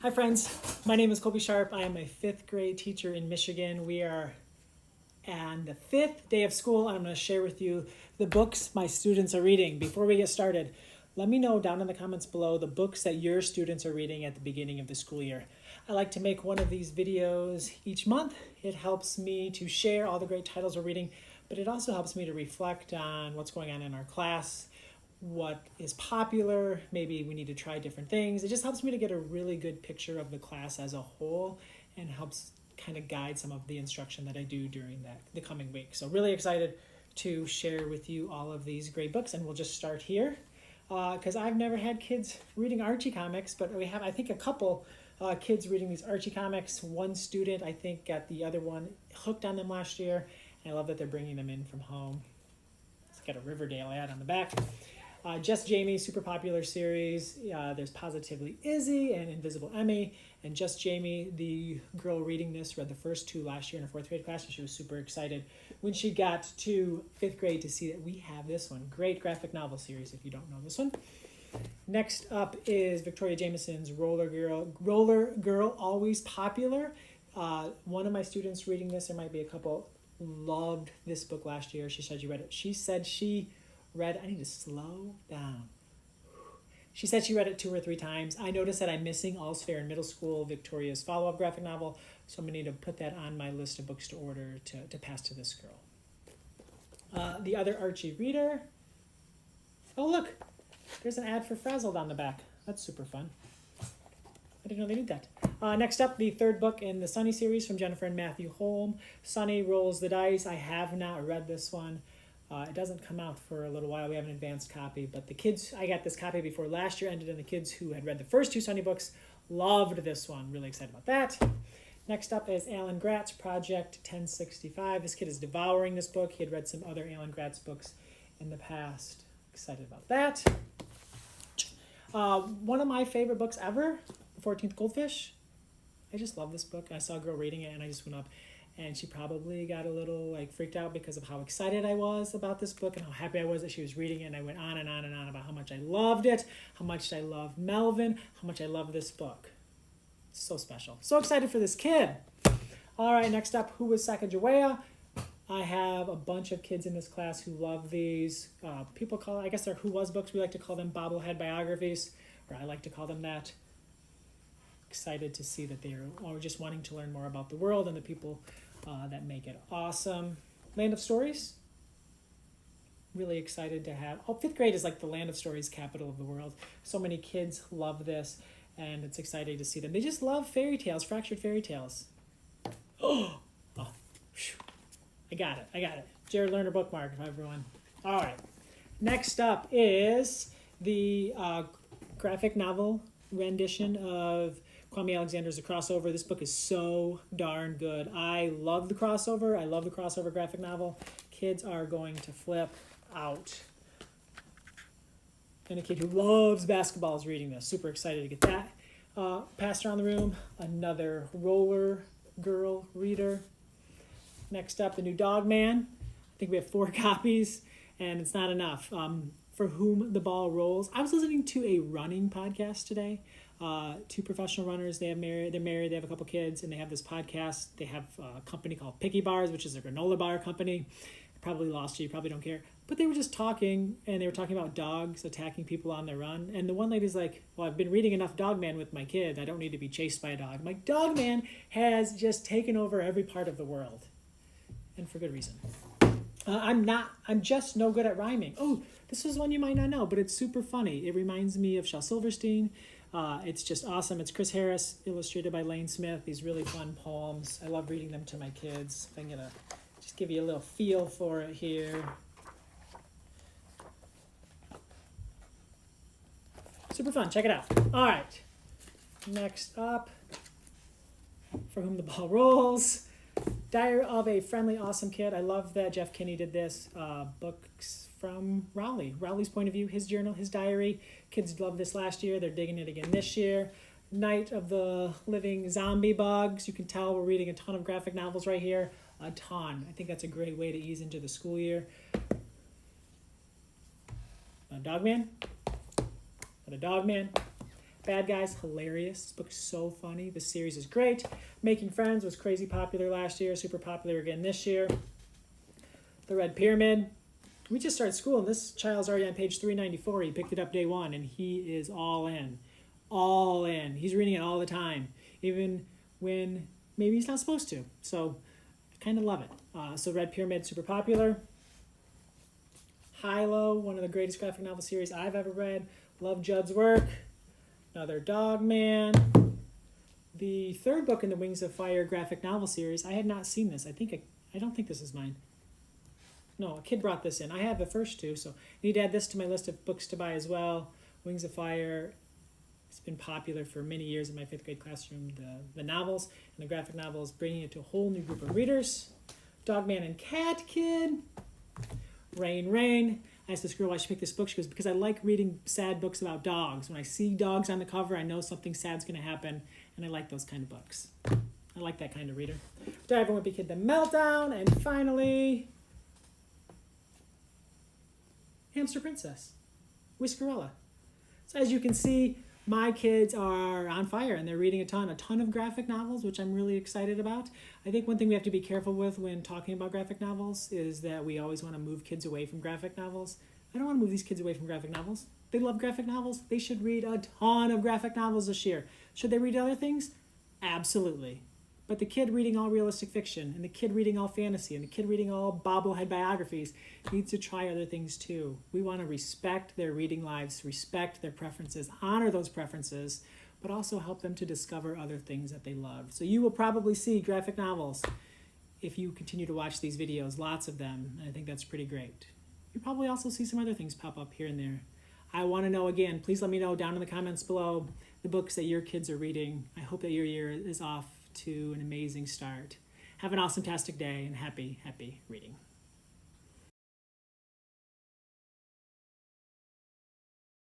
Hi friends, my name is Colby Sharp. I am a 5th grade teacher in Michigan. We are on the 5th day of school. I'm going to share with you the books my students are reading. Before we get started, let me know down in the comments below the books that your students are reading at the beginning of the school year. I like to make one of these videos each month. It helps me to share all the great titles we're reading, but it also helps me to reflect on what's going on in our class, what is popular, maybe we need to try different things. It just helps me to get a really good picture of the class as a whole and helps kind of guide some of the instruction that I do during the coming week. So really excited to share with you all of these great books, and we'll just start here because I've never had kids reading Archie comics, but we have, I think, a couple kids reading these Archie comics. One student, I think, got the other one hooked on them last year, and I love that they're bringing them in from home. It's got a Riverdale ad on the back. Just Jamie, super popular series. There's Positively Izzy and Invisible Emmy. And Just Jamie, the girl reading this, read the first two last year in her 4th grade class, and she was super excited when she got to 5th grade to see that we have this one. Great graphic novel series if you don't know this one. Next up is Victoria Jameson's Roller Girl, always popular. One of my students reading this, there might be a couple, loved this book last year. She said she read it. I need to slow down. She said she read it 2 or 3 times. I noticed that I'm missing All's Fair in Middle School, Victoria's follow-up graphic novel, so I'm going to need to put that on my list of books to order to pass to this girl. The other Archie reader. Oh, look. There's an ad for Frazzled on the back. That's super fun. I didn't know they did that. Next up, the 3rd book in the Sunny series from Jennifer and Matthew Holm. Sunny Rolls the Dice. I have not read this one. It doesn't come out for a little while. We have an advanced copy, but the kids, I got this copy before last year ended, and the kids who had read the first 2 Sunny books loved this one. Really excited about that. Next up is Alan Gratz, Project 1065. This kid is devouring this book. He had read some other Alan Gratz books in the past. Excited about that. One of my favorite books ever, 14th Goldfish. I just love this book. I saw a girl reading it, and I just went up. And she probably got a little freaked out because of how excited I was about this book and how happy I was that she was reading it. And I went on and on and on about how much I loved it, how much I love Melvin, how much I love this book. It's so special. So excited for this kid. All right, next up, Who Was Sacagawea? I have a bunch of kids in this class who love these. People call it, I guess they're Who Was books. We like to call them bobblehead biographies, or I like to call them that. Excited to see that they're all just wanting to learn more about the world and the people that make it awesome. Land of Stories. Really excited to have. 5th grade is like the Land of Stories capital of the world. So many kids love this, and it's exciting to see them. They just love fairy tales, fractured fairy tales. Oh, whew. I got it. Jared Lerner bookmark, everyone. All right. Next up is the graphic novel rendition of Kwame Alexander's The Crossover. This book is so darn good. I love the crossover. I love the crossover graphic novel. Kids are going to flip out. And a kid who loves basketball is reading this. Super excited to get that passed around the room. Another Roller Girl reader. Next up, the new Dog Man. I think we have 4 copies, and it's not enough. For Whom the Ball Rolls. I was listening to a running podcast today. 2 professional runners. They're married. They have a couple kids, and they have this podcast. They have a company called Picky Bars, which is a granola bar company. I probably lost you. You probably don't care. But they were just talking, and they were talking about dogs attacking people on their run. And the one lady's like, well, I've been reading enough Dog Man with my kid. I don't need to be chased by a dog. I'm like, Dog Man has just taken over every part of the world. And for good reason. I'm just no good at rhyming. Oh, this is one you might not know, but it's super funny. It reminds me of Shel Silverstein. It's just awesome. It's Chris Harris, illustrated by Lane Smith. These really fun poems. I love reading them to my kids. I'm going to just give you a little feel for it here. Super fun. Check it out. All right. Next up, For Whom the Ball Rolls. Diary of a Friendly, Awesome Kid. I love that Jeff Kinney did this. Books from Rowley's point of view, his journal, his diary. Kids loved this last year. They're digging it again this year. Night of the Living Zombie Bugs. You can tell we're reading a ton of graphic novels right here. A ton. I think that's a great way to ease into the school year. Dog Man. The Dog Man. Bad Guys, hilarious. This book's so funny. This series is great. Making Friends was crazy popular last year, super popular again this year. The Red Pyramid. We just started school, and this child's already on page 394. He picked it up day one, and he is all in. All in. He's reading it all the time, even when maybe he's not supposed to. So I kind of love it. So Red Pyramid, super popular. Hilo, one of the greatest graphic novel series I've ever read. Love Judd's work. Another Dog Man. The third book in the Wings of Fire graphic novel series. I had not seen this. I don't think this is mine. No, a kid brought this in. I have the first two, so I need to add this to my list of books to buy as well. Wings of Fire. It's been popular for many years in my fifth grade classroom. The novels and the graphic novels, bringing it to a whole new group of readers. Dog Man and Cat Kid. Rain, Rain. I asked this girl why she picked this book. She goes, because I like reading sad books about dogs. When I see dogs on the cover, I know something sad's going to happen, and I like those kind of books. I like that kind of reader. Diver Wimpy Kid, The Meltdown, and finally, Hamster Princess, Whiskerella. So as you can see, my kids are on fire, and they're reading a ton of graphic novels, which I'm really excited about. I think one thing we have to be careful with when talking about graphic novels is that we always want to move kids away from graphic novels. I don't want to move these kids away from graphic novels. They love graphic novels. They should read a ton of graphic novels this year. Should they read other things? Absolutely. But the kid reading all realistic fiction, and the kid reading all fantasy, and the kid reading all bobblehead biographies needs to try other things too. We want to respect their reading lives, respect their preferences, honor those preferences, but also help them to discover other things that they love. So you will probably see graphic novels if you continue to watch these videos, lots of them, and I think that's pretty great. You'll probably also see some other things pop up here and there. I want to know, again, please let me know down in the comments below the books that your kids are reading. I hope that your year is off to an amazing start. Have an awesome-tastic day, and happy reading.